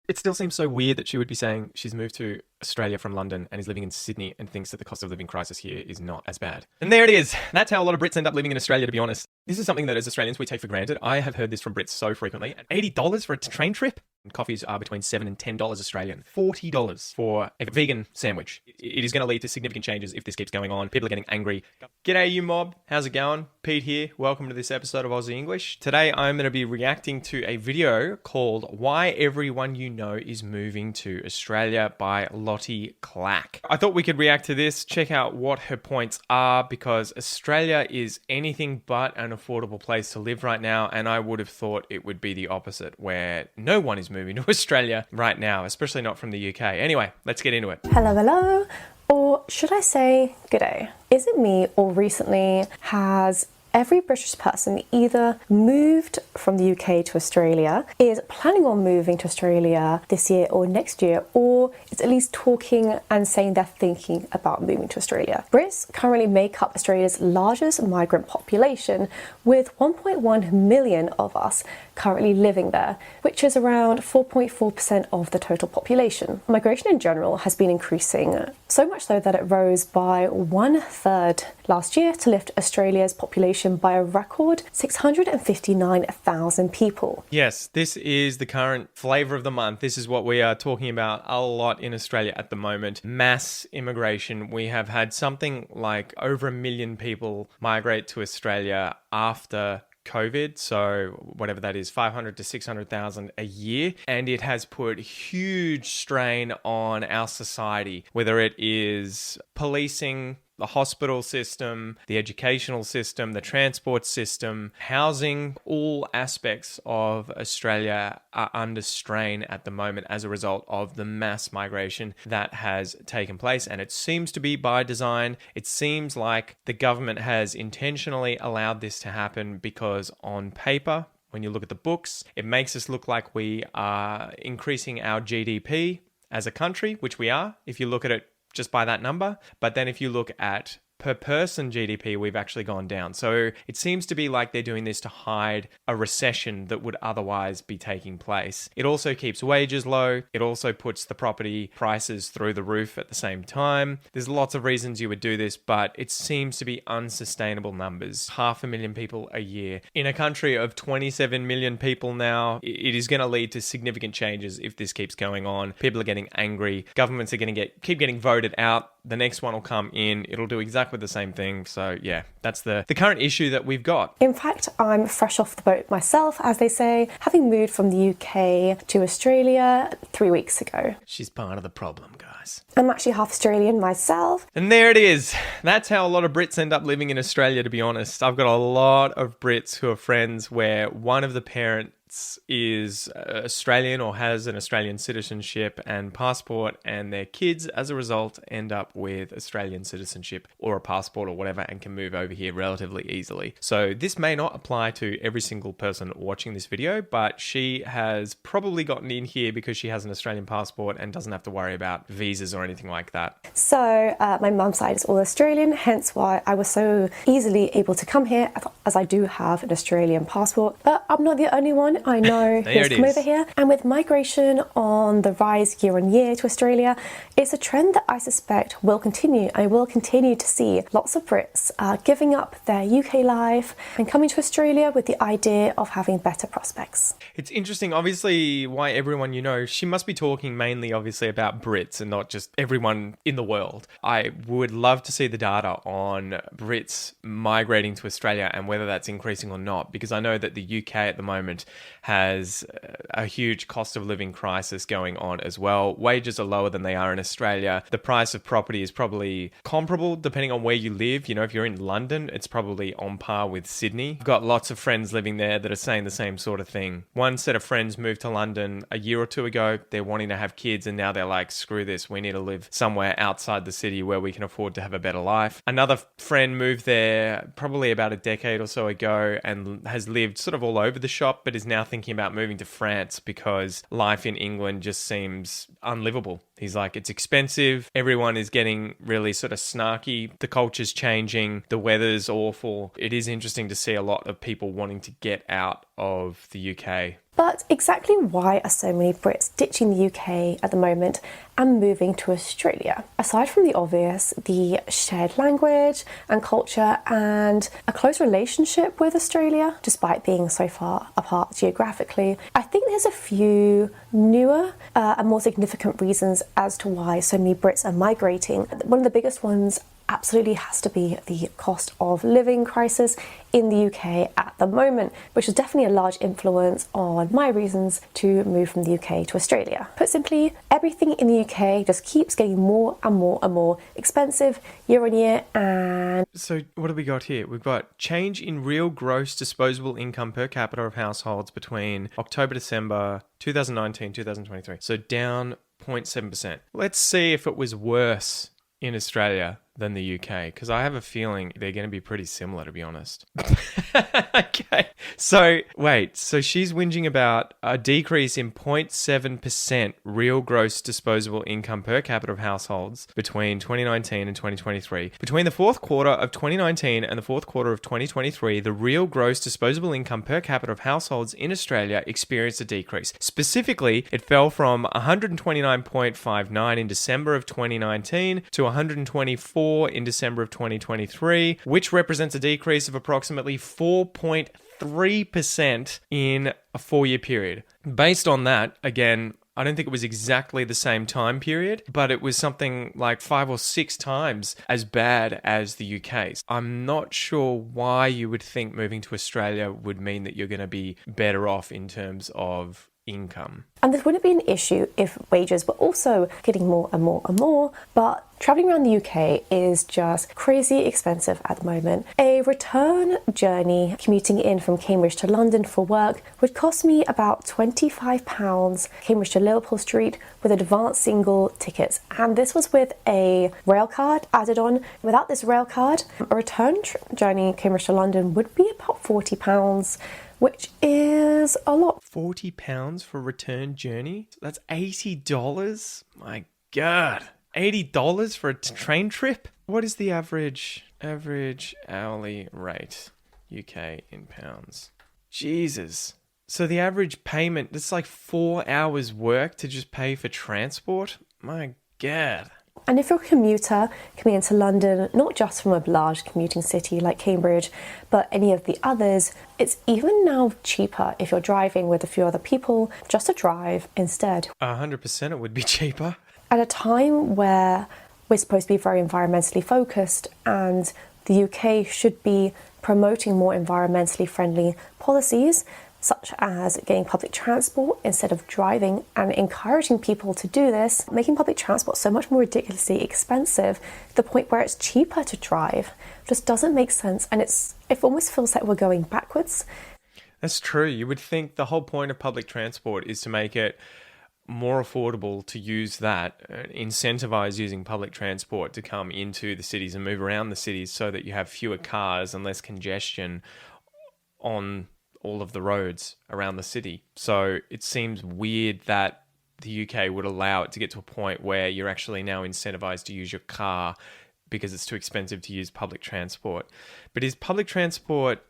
It still seems so weird that she would be saying she's moved to Australia from London and is living in Sydney and thinks that the cost of living crisis here is not as bad. And there it is. That's how a lot of Brits end up living in Australia, to be honest. This is something that as Australians we take for granted. I have heard this from Brits so frequently. $80 for a train trip? Coffees are between $7 and $10 Australian. $40 for a vegan sandwich. It is going to lead to significant changes if this keeps going on. People are getting angry. G'day, you mob. How's it going? Pete here. Welcome to this episode of Aussie English. Today, I'm going to be reacting to a video called Why Everyone You Know Is Moving to Australia by Lottie Clack. I thought we could react to this, check out what her points are, because Australia is anything but an affordable place to live right now, and I would have thought it would be the opposite, where no one is moving to Australia right now, especially not from the UK. Anyway, let's get into it. Hello, hello, or should I say g'day? Is it me, or recently has every British person either moved from the UK to Australia, is planning on moving to Australia this year or next year, or is at least talking and saying they're thinking about moving to Australia? Brits currently make up Australia's largest migrant population, with 1.1 million of us currently living there, which is around 4.4% of the total population. Migration in general has been increasing, so much so that it rose by 1/3 last year to lift Australia's population by a record 659,000 people. Yes, this is the current flavour of the month. This is what we are talking about a lot in Australia at the moment. Mass immigration. We have had something like over 1 million people migrate to Australia after COVID, so whatever that is, 500 to 600,000 a year, and it has put huge strain on our society, whether it is policing, the hospital system, the educational system, the transport system, housing. All aspects of Australia are under strain at the moment as a result of the mass migration that has taken place, and it seems to be by design. It seems like the government has intentionally allowed this to happen because on paper, when you look at the books, it makes us look like we are increasing our GDP as a country, which we are, if you look at it just by that number. But then if you look at per person GDP, we've actually gone down. So it seems to be like they're doing this to hide a recession that would otherwise be taking place. It also keeps wages low. It also puts the property prices through the roof at the same time. There's lots of reasons you would do this, but it seems to be unsustainable numbers. 500,000 people a year. In a country of 27 million people now, it is going to lead to significant changes if this keeps going on. People are getting angry. Governments are going to keep getting voted out. The next one will come in. It'll do exactly the same thing. So yeah, that's the current issue that we've got. In fact, I'm fresh off the boat myself, as they say, having moved from the UK to Australia 3 weeks ago. She's part of the problem, guys. I'm actually half Australian myself. And there it is. That's how a lot of Brits end up living in Australia, to be honest. I've got a lot of Brits who are friends where one of the parents is Australian or has an Australian citizenship and passport, and their kids as a result end up with Australian citizenship or a passport or whatever and can move over here relatively easily. So this may not apply to every single person watching this video, but she has probably gotten in here because she has an Australian passport and doesn't have to worry about visas or anything like that. So my mum's side is all Australian, hence why I was so easily able to come here, as I do have an Australian passport. But I'm not the only one I know who's come over here. And with migration on the rise year on year to Australia, it's a trend that I suspect will continue. I will continue to see lots of Brits giving up their UK life and coming to Australia with the idea of having better prospects. It's interesting, obviously, why everyone you know, she must be talking mainly obviously about Brits and not just everyone in the world. I would love to see the data on Brits migrating to Australia and whether that's increasing or not, because I know that the UK at the moment has a huge cost of living crisis going on as well. Wages are lower than they are in Australia. The price of property is probably comparable depending on where you live. You know, if you're in London, it's probably on par with Sydney. I've got lots of friends living there that are saying the same sort of thing. One set of friends moved to London a year or two ago. They're wanting to have kids and now they're like, screw this, we need to live somewhere outside the city where we can afford to have a better life. Another friend moved there probably about a decade or so ago and has lived sort of all over the shop, but is now thinking about moving to France because life in England just seems unlivable. He's like, it's expensive. Everyone is getting really sort of snarky. The culture's changing. The weather's awful. It is interesting to see a lot of people wanting to get out of the UK. But exactly why are so many Brits ditching the UK at the moment and moving to Australia? Aside from the obvious, the shared language and culture and a close relationship with Australia, despite being so far apart geographically, I think there's a few newer and more significant reasons as to why so many Brits are migrating. One of the biggest ones absolutely has to be the cost of living crisis in the UK at the moment, which is definitely a large influence on my reasons to move from the UK to Australia. Put simply, everything in the UK just keeps getting more and more and more expensive year on year. And so what have we got here? We've got change in real gross disposable income per capita of households between October-December 2019-2023. So down 0.7%. Let's see if it was worse in Australia than the UK, because I have a feeling they're going to be pretty similar, to be honest. Okay. So she's whinging about a decrease in 0.7% real gross disposable income per capita of households between 2019 and 2023. Between the fourth quarter of 2019 and the fourth quarter of 2023, the real gross disposable income per capita of households in Australia experienced a decrease. Specifically, it fell from 129.59 in December of 2019 to 124 in December of 2023, which represents a decrease of approximately 4.3% in a 4-year period. Based on that, again, I don't think it was exactly the same time period, but it was something like 5 or 6 times as bad as the UK's. I'm not sure why you would think moving to Australia would mean that you're going to be better off in terms of income. And this wouldn't be an issue if wages were also getting more and more and more, but travelling around the UK is just crazy expensive at the moment. A return journey commuting in from Cambridge to London for work would cost me about £25, Cambridge to Liverpool Street, with advanced single tickets. And this was with a rail card added on. Without this rail card, a return journey Cambridge to London would be about £40, which is a lot. £40 for a return journey? That's $80? My God. $80 for a train trip? What is the average hourly rate UK in pounds? Jesus. So the average payment, that's like 4 hours work to just pay for transport? My God. And if you're a commuter coming into London, not just from a large commuting city like Cambridge, but any of the others, it's even now cheaper if you're driving with a few other people just to drive instead. 100% it would be cheaper. At a time where we're supposed to be very environmentally focused and the UK should be promoting more environmentally friendly policies, such as getting public transport instead of driving and encouraging people to do this, making public transport so much more ridiculously expensive to the point where it's cheaper to drive, just doesn't make sense. And it almost feels like we're going backwards. That's true. You would think the whole point of public transport is to make it more affordable to use that, incentivize using public transport to come into the cities and move around the cities so that you have fewer cars and less congestion on all of the roads around the city. So it seems weird that the UK would allow it to get to a point where you're actually now incentivized to use your car because it's too expensive to use public transport. But is public transport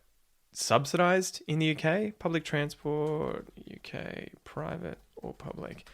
subsidized in the UK? Public transport, UK, private or public?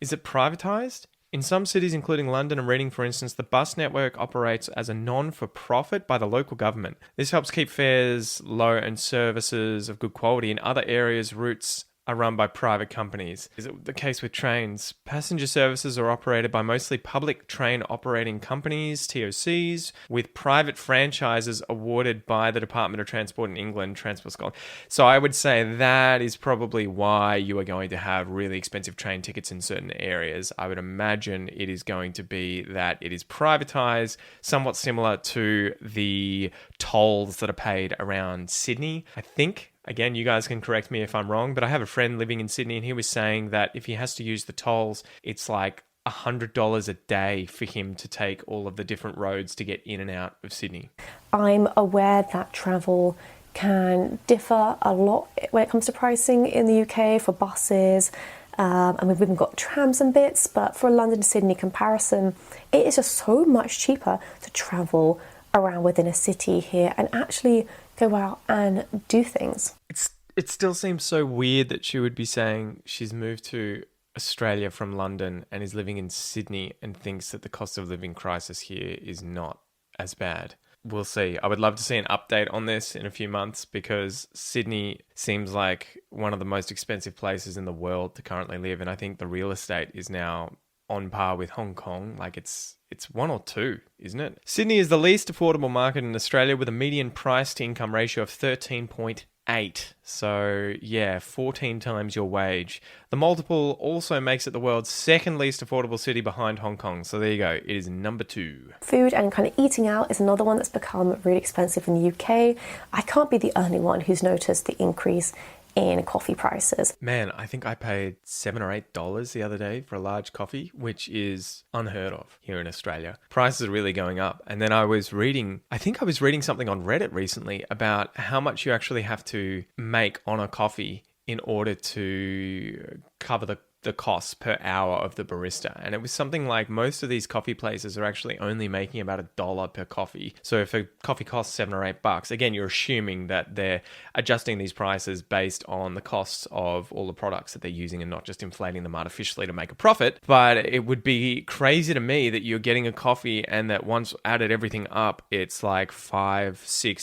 Is it privatized? In some cities, including London and Reading, for instance, the bus network operates as a non-for-profit by the local government. This helps keep fares low and services of good quality. In other areas, routes are run by private companies. Is it the case with trains? Passenger services are operated by mostly public train operating companies, TOCs, with private franchises awarded by the Department of Transport in England, Transport Scotland. So I would say that is probably why you are going to have really expensive train tickets in certain areas. I would imagine it is going to be that it is privatized, somewhat similar to the tolls that are paid around Sydney, I think. Again, you guys can correct me if I'm wrong, but I have a friend living in Sydney and he was saying that if he has to use the tolls, it's like $100 a day for him to take all of the different roads to get in and out of Sydney. I'm aware that travel can differ a lot when it comes to pricing in the UK for buses. And we've even got trams and bits, but for a London-Sydney comparison, it is just so much cheaper to travel around within a city here and actually go out and do things. It still seems so weird that she would be saying she's moved to Australia from London and is living in Sydney and thinks that the cost of living crisis here is not as bad. We'll see. I would love to see an update on this in a few months because Sydney seems like one of the most expensive places in the world to currently live. And I think the real estate is now on par with Hong Kong. Like it's one or two, isn't it? Sydney is the least affordable market in Australia with a median price to income ratio of 13.8. So yeah, 14 times your wage. The multiple also makes it the world's second least affordable city behind Hong Kong. So there you go. It is number 2. Food and kind of eating out is another one that's become really expensive in the UK. I can't be the only one who's noticed the increase in coffee prices. Man, I think I paid $7 or $8 the other day for a large coffee, which is unheard of here in Australia. Prices are really going up. And then I was reading something on Reddit recently about how much you actually have to make on a coffee in order to cover the costs per hour of the barista. And it was something like most of these coffee places are actually only making about $1 per coffee. So if a coffee costs $7 or $8, again, you're assuming that they're adjusting these prices based on the costs of all the products that they're using and not just inflating them artificially to make a profit. But it would be crazy to me that you're getting a coffee and that once added everything up, it's like $5, $6,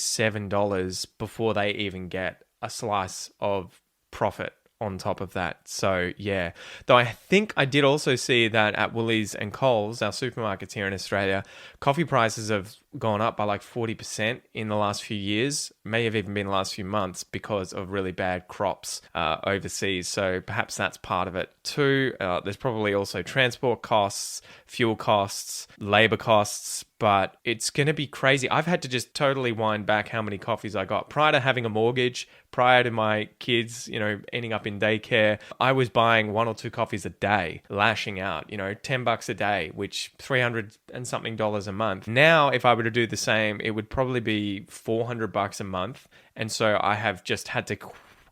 $7 before they even get a slice of profit on top of that. So yeah, though I think I did also see that at Woolies and Coles, our supermarkets here in Australia, coffee prices have gone up by like 40% in the last few years, may have even been the last few months because of really bad crops overseas. So perhaps that's part of it too. There's probably also transport costs, fuel costs, labor costs, but it's going to be crazy. I've had to just totally wind back how many coffees I got. Prior to having a mortgage, prior to my kids, ending up in daycare, I was buying 1 or 2 coffees a day, lashing out, $10 a day, which $300 and something a month. Now, if I were to do the same, it would probably be $400 a month. And so I have just had to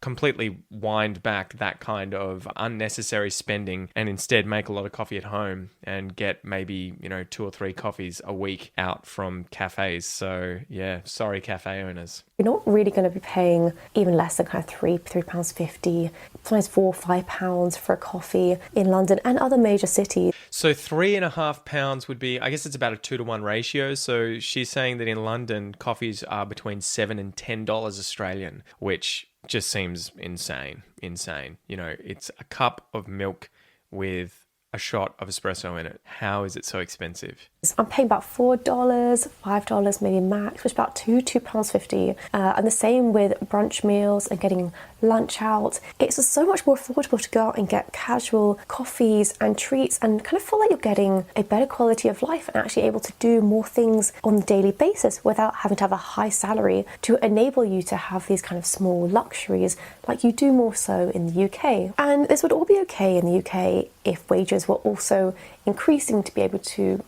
completely wind back that kind of unnecessary spending and instead make a lot of coffee at home and get maybe 2 or 3 coffees a week out from cafes. So yeah, sorry cafe owners. You're not really going to be paying even less than kind of £3.50, sometimes £4 or £5 for a coffee in London and other major cities. So £3.50 would be, I guess it's about a 2-to-1 ratio. So she's saying that in London, coffees are between $7 and $10 Australian, which just seems insane. It's a cup of milk with a shot of espresso in it. How is it so expensive? I'm paying about $4, $5 maybe max, which is about £2.50. And the same with brunch meals and getting lunch out. It's just so much more affordable to go out and get casual coffees and treats and kind of feel like you're getting a better quality of life and actually able to do more things on a daily basis without having to have a high salary to enable you to have these kind of small luxuries like you do more so in the UK. And this would all be okay in the UK if wages were also increasing to be able to...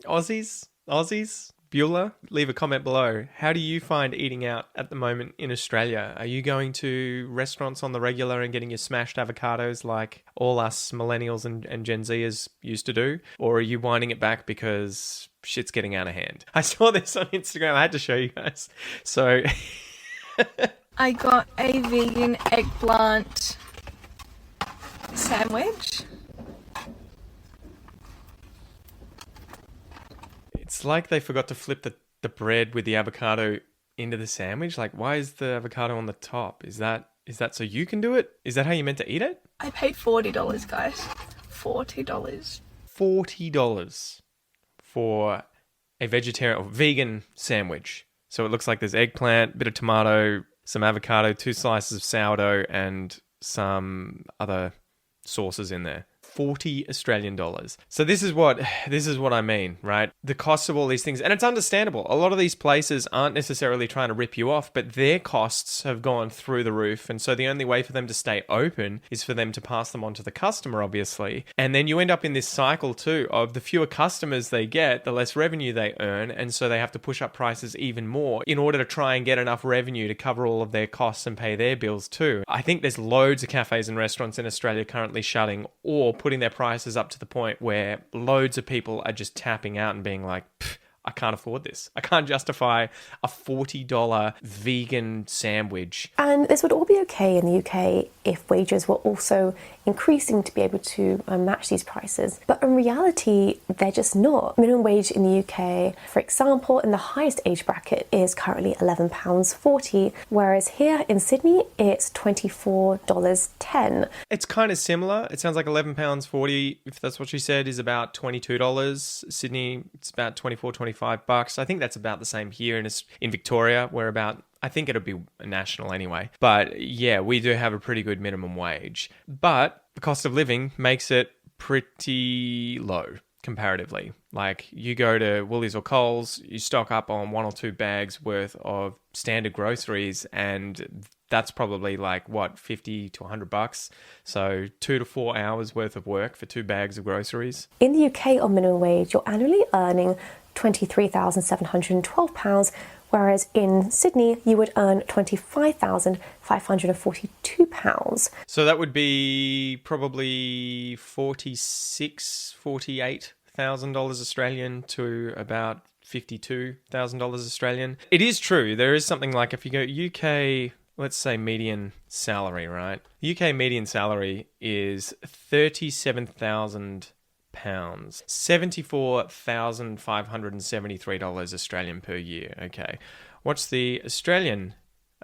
Aussies, Beulah, leave a comment below. How do you find eating out at the moment in Australia? Are you going to restaurants on the regular and getting your smashed avocados like all us millennials and Gen Zers used to do? Or are you winding it back because shit's getting out of hand? I saw this on Instagram. I had to show you guys. So... I got a vegan eggplant sandwich. It's like they forgot to flip the bread with the avocado into the sandwich. Like, why is the avocado on the top? Is that so you can do it? Is that how you meant to eat it? I paid $40, guys. $40. $40 for a vegetarian or vegan sandwich. So it looks like there's eggplant, bit of tomato, some avocado, 2 slices of sourdough, and some other sauces in there. 40 Australian dollars. So this is what I mean, right? The costs of all these things, and it's understandable. A lot of these places aren't necessarily trying to rip you off, but their costs have gone through the roof, and so the only way for them to stay open is for them to pass them on to the customer, obviously. And then you end up in this cycle too of the fewer customers they get, the less revenue they earn, and so they have to push up prices even more in order to try and get enough revenue to cover all of their costs and pay their bills too. I think there's loads of cafes and restaurants in Australia currently shutting or putting their prices up to the point where loads of people are just tapping out and being like, I can't afford this. I can't justify a $40 vegan sandwich. And this would all be okay in the UK if wages were also increasing to be able to match these prices. But in reality, they're just not. Minimum wage in the UK, for example, in the highest age bracket is currently £11.40, whereas here in Sydney, it's $24.10. It's kind of similar. It sounds like £11.40, if that's what she said, is about $22. Sydney, it's about $24-25. I think that's about the same here in Victoria. We're about, I think it'll be national anyway. But yeah, we do have a pretty good minimum wage. But the cost of living makes it pretty low comparatively. Like you go to Woolies or Coles, you stock up on 1 or 2 bags worth of standard groceries, and that's probably like what, $50 to $100. So 2 to 4 hours worth of work for 2 bags of groceries. In the UK on minimum wage, you're annually earning £23,712, whereas in Sydney, you would earn £25,542. So that would be probably $48,000 Australian to about $52,000 Australian. It is true. There is something like, if you go UK, let's say median salary, right? UK median salary is £37,000. $74,573 Australian per year. Okay. What's the Australian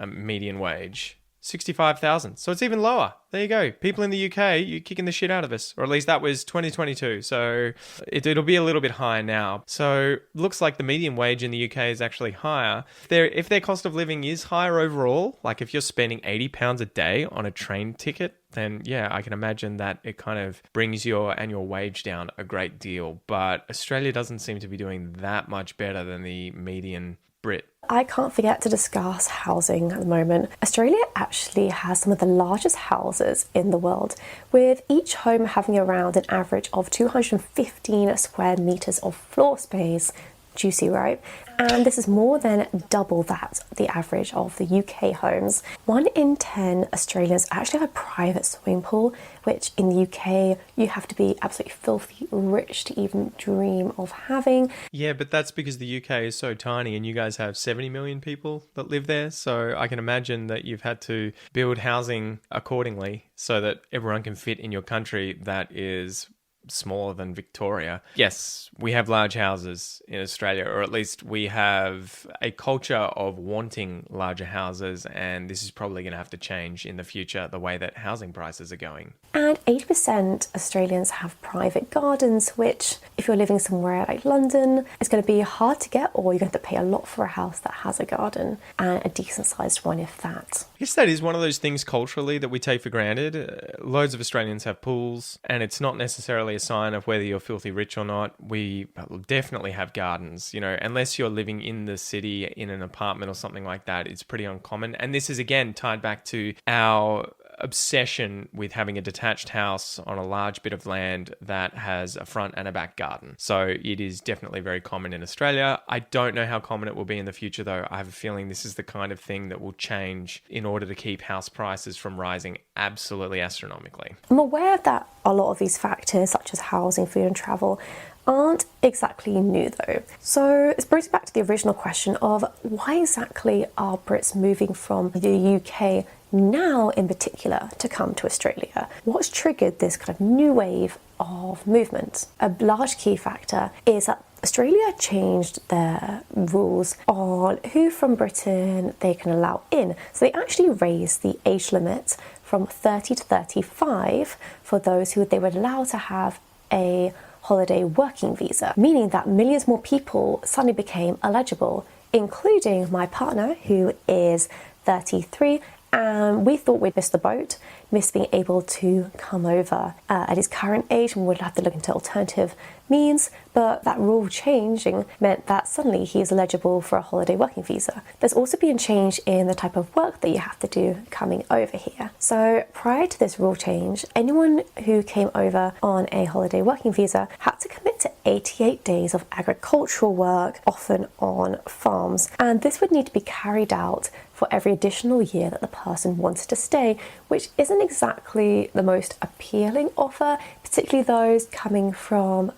median wage? 65,000. So it's even lower. There you go. People in the UK, you're kicking the shit out of us. Or at least that was 2022. So it'll be a little bit higher now. So looks like the median wage in the UK is actually higher. If their cost of living is higher overall, like if you're spending £80 a day on a train ticket, then yeah, I can imagine that it kind of brings your annual wage down a great deal. But Australia doesn't seem to be doing that much better than the median Brit. I can't forget to discuss housing at the moment. Australia actually has some of the largest houses in the world, with each home having around an average of 215 square metres of floor space. Juicy, right? And this is more than double that, the average of the UK homes. 1 in 10 Australians actually have a private swimming pool, which in the UK you have to be absolutely filthy rich to even dream of having. Yeah, but that's because the UK is so tiny and you guys have 70 million people that live there. So I can imagine that you've had to build housing accordingly so that everyone can fit in your country that is smaller than Victoria. Yes, we have large houses in Australia, or at least we have a culture of wanting larger houses, and this is probably going to have to change in the future, the way that housing prices are going. And 80% Australians have private gardens, which if you're living somewhere like London, it's going to be hard to get, or you're going to have to pay a lot for a house that has a garden, and a decent sized one if that. I guess that is one of those things culturally that we take for granted. Loads of Australians have pools, and it's not necessarily a sign of whether you're filthy rich or not. We definitely have gardens, you know, unless you're living in the city in an apartment or something like that, it's pretty uncommon. And this is again tied back to our obsession with having a detached house on a large bit of land that has a front and a back garden. So it is definitely very common in Australia. I don't know how common it will be in the future though. I have a feeling this is the kind of thing that will change in order to keep house prices from rising absolutely astronomically. I'm aware that a lot of these factors, such as housing, food and travel, aren't exactly new though. So this brings me back to the original question of why exactly are Brits moving from the UK now in particular to come to Australia? What's triggered this kind of new wave of movement? A large key factor is that Australia changed their rules on who from Britain they can allow in. So they actually raised the age limit from 30 to 35 for those who they would allow to have a holiday working visa, meaning that millions more people suddenly became eligible, including my partner who is 33. And we thought we'd missed the boat, missed being able to come over at his current age, and would have to look into alternative means. But that rule changing meant that suddenly he is eligible for a holiday working visa. There's also been a change in the type of work that you have to do coming over here. So prior to this rule change, anyone who came over on a holiday working visa had to commit to 88 days of agricultural work, often on farms. And this would need to be carried out for every additional year that the person wanted to stay, which isn't exactly the most appealing offer, particularly those coming from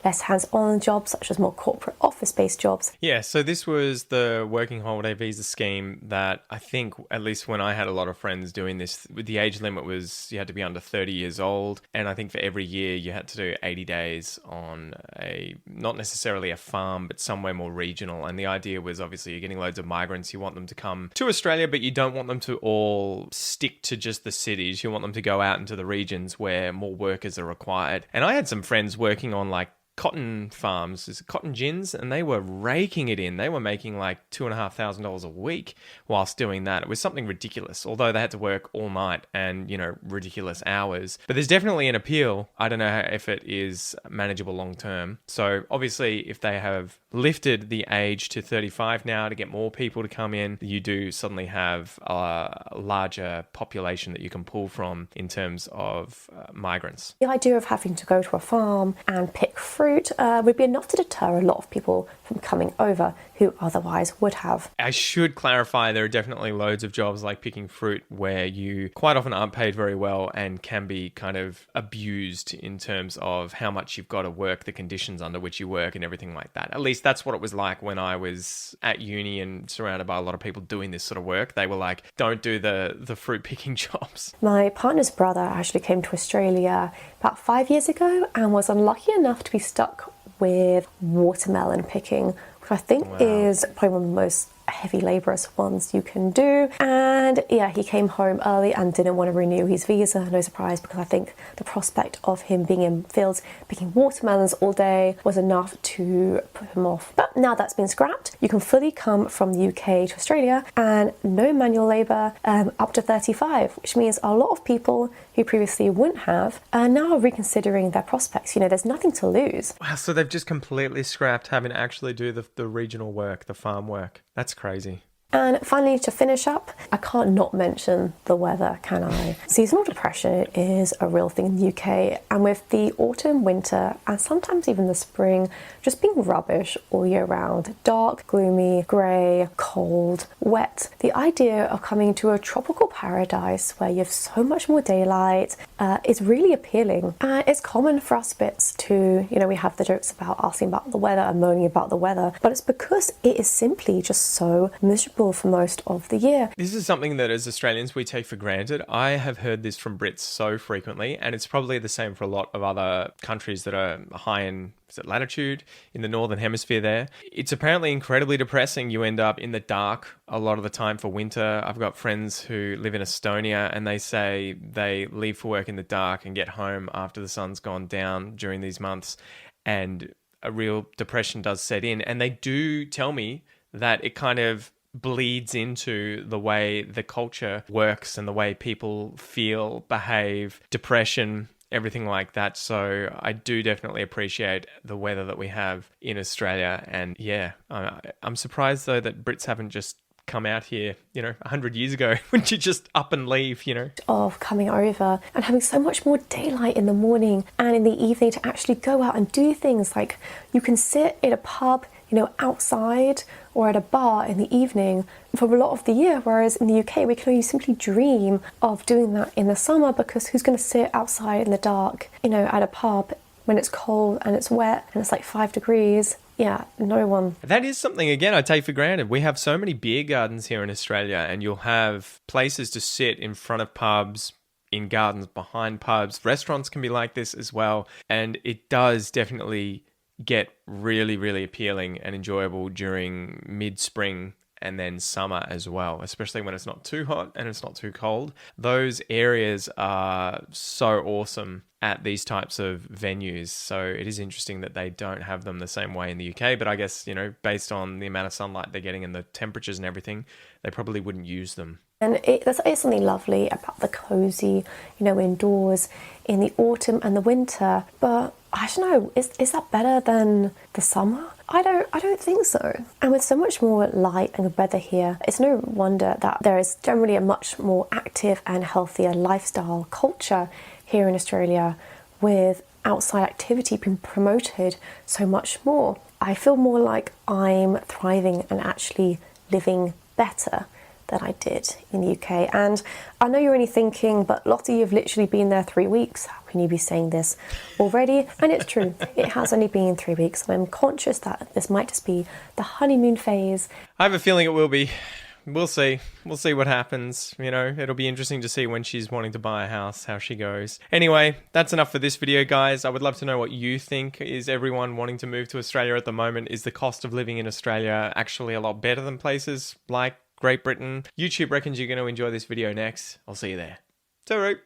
less hands-on jobs, such as more corporate office-based jobs. Yeah, so this was the working holiday visa scheme that I think, at least when I had a lot of friends doing this, the age limit was you had to be under 30 years old. And I think for every year you had to do 80 days on not necessarily a farm, but somewhere more regional. And the idea was obviously you're getting loads of migrants. You want them to come to Australia, but you don't want them to all stick to just the cities. You want them to go out into the regions where more workers are required. And I had some friends working on like cotton farms, cotton gins, and they were raking it in. They were making like $2,500 a week whilst doing that. It was something ridiculous, although they had to work all night and, ridiculous hours. But there's definitely an appeal. I don't know if it is manageable long term. So obviously, if they have lifted the age to 35 now to get more people to come in, you do suddenly have a larger population that you can pull from in terms of migrants. The idea of having to go to a farm and pick fruit would be enough to deter a lot of people from coming over who otherwise would have. I should clarify, there are definitely loads of jobs like picking fruit where you quite often aren't paid very well and can be kind of abused in terms of how much you've got to work, the conditions under which you work and everything like that. At least that's what it was like when I was at uni and surrounded by a lot of people doing this sort of work. They were like, don't do the fruit picking jobs. My partner's brother actually came to Australia about 5 years ago and was unlucky enough to be stuck with watermelon picking, which I think is probably one of the most heavy laborious ones you can do. And yeah, he came home early and didn't want to renew his visa. No surprise, because I think the prospect of him being in fields picking watermelons all day was enough to put him off. But now that's been scrapped, you can fully come from the UK to Australia and no manual labour up to 35, which means a lot of people who previously wouldn't have are now reconsidering their prospects. There's nothing to lose. Wow, so they've just completely scrapped having to actually do the regional work, the farm work. That's crazy. And finally, to finish up, I can't not mention the weather, can I? Seasonal depression is a real thing in the UK, and with the autumn, winter, and sometimes even the spring just being rubbish all year round, dark, gloomy, grey, cold, wet, the idea of coming to a tropical paradise where you have so much more daylight is really appealing. And it's common for us Brits to, we have the jokes about asking about the weather and moaning about the weather, but it's because it is simply just so miserable for most of the year. This is something that as Australians we take for granted. I have heard this from Brits so frequently, and it's probably the same for a lot of other countries that are high in latitude in the northern hemisphere there. It's apparently incredibly depressing. You end up in the dark a lot of the time for winter. I've got friends who live in Estonia and they say they leave for work in the dark and get home after the sun's gone down during these months, and a real depression does set in. And they do tell me that it kind of bleeds into the way the culture works and the way people feel, behave, depression, everything like that. So I do definitely appreciate the weather that we have in Australia. And yeah, I'm surprised though that Brits haven't just come out here, 100 years ago. Wouldn't you just up and leave, Of coming over and having so much more daylight in the morning and in the evening to actually go out and do things like you can sit in a pub, outside or at a bar in the evening for a lot of the year, whereas in the UK we can only simply dream of doing that in the summer, because who's going to sit outside in the dark, at a pub when it's cold and it's wet and it's like 5 degrees? Yeah, no one. That is something, again, I take for granted. We have so many beer gardens here in Australia, and you'll have places to sit in front of pubs, in gardens behind pubs. Restaurants can be like this as well, and it does definitely get really, really appealing and enjoyable during mid-spring and then summer as well, especially when it's not too hot and it's not too cold. Those areas are so awesome at these types of venues. So it is interesting that they don't have them the same way in the UK, but I guess, based on the amount of sunlight they're getting and the temperatures and everything, they probably wouldn't use them. And there's something lovely about the cosy, indoors in the autumn and the winter. But I don't know, is that better than the summer? I don't think so. And with so much more light and weather here, it's no wonder that there is generally a much more active and healthier lifestyle culture here in Australia, with outside activity being promoted so much more. I feel more like I'm thriving and actually living better than I did in the UK. And I know you're only thinking, but Lottie, you've literally been there 3 weeks. How can you be saying this already? And it's true, it has only been 3 weeks, and I'm conscious that this might just be the honeymoon phase. I have a feeling it will be. We'll see. We'll see what happens. You know, it'll be interesting to see when she's wanting to buy a house, how she goes. Anyway, that's enough for this video, guys. I would love to know what you think. Is everyone wanting to move to Australia at the moment? Is the cost of living in Australia actually a lot better than places like Great Britain? YouTube reckons you're going to enjoy this video next. I'll see you there. Toodaloo.